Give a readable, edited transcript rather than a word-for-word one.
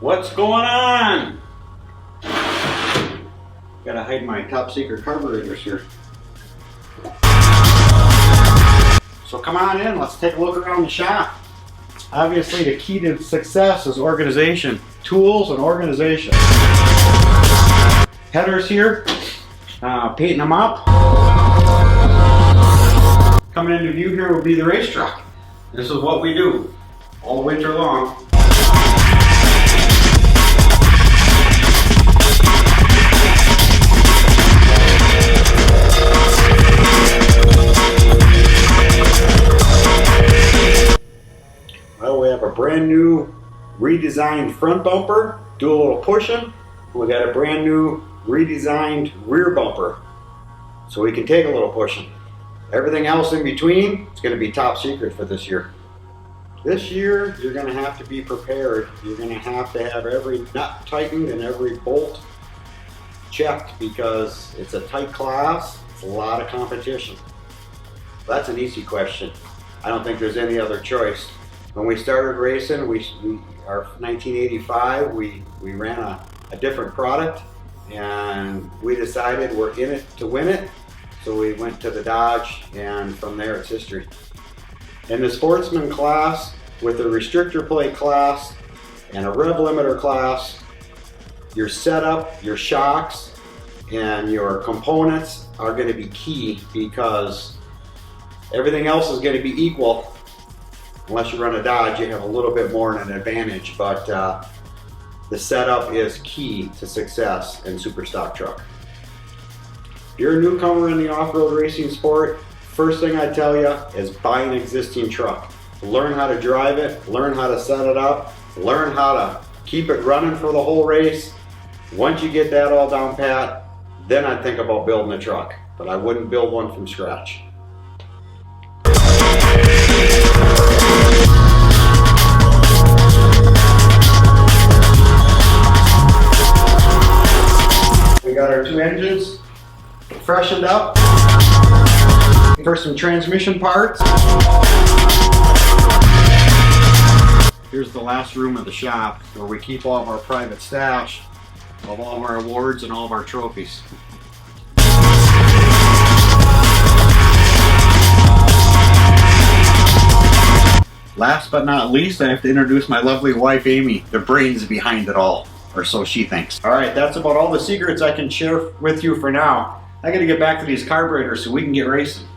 What's going on? Gotta hide my top secret carburetors here. So come on in, let's take a look around the shop. Obviously the key to success is organization. Tools and organization. Headers here, painting them up. Coming into view here will be the race truck. This is what we do all winter long. Well, we have a brand new redesigned front bumper, do a little pushing. We got a brand new redesigned rear bumper, so we can take a little pushing. Everything else in between is going to be top secret for this year. This year, you're going to have to be prepared. You're going to have every nut tightened and every bolt checked because it's a tight class. It's a lot of competition. That's an easy question. I don't think there's any other choice. When we started racing, our 1985, we ran a different product, and we decided we're in it to win it. So we went to the Dodge, and from there it's history. In the sportsman class, with a restrictor plate class and a rev limiter class, your setup, your shocks, and your components are going to be key because everything else is going to be equal. Unless you run a Dodge, you have a little bit more of an advantage, but the setup is key to success in super stock truck. If you're a newcomer in the off-road racing sport, first thing I tell you is buy an existing truck. Learn how to drive it, learn how to set it up, learn how to keep it running for the whole race. Once you get that all down pat, then I'd think about building a truck, but I wouldn't build one from scratch. We got our two engines freshened up. For some transmission parts. Here's the last room of the shop where we keep all of our private stash of all of our awards and all of our trophies. Last but not least, I have to introduce my lovely wife, Amy, the brains behind it all, or so she thinks. All right, that's about all the secrets I can share with you for now. I gotta get back to these carburetors so we can get racing.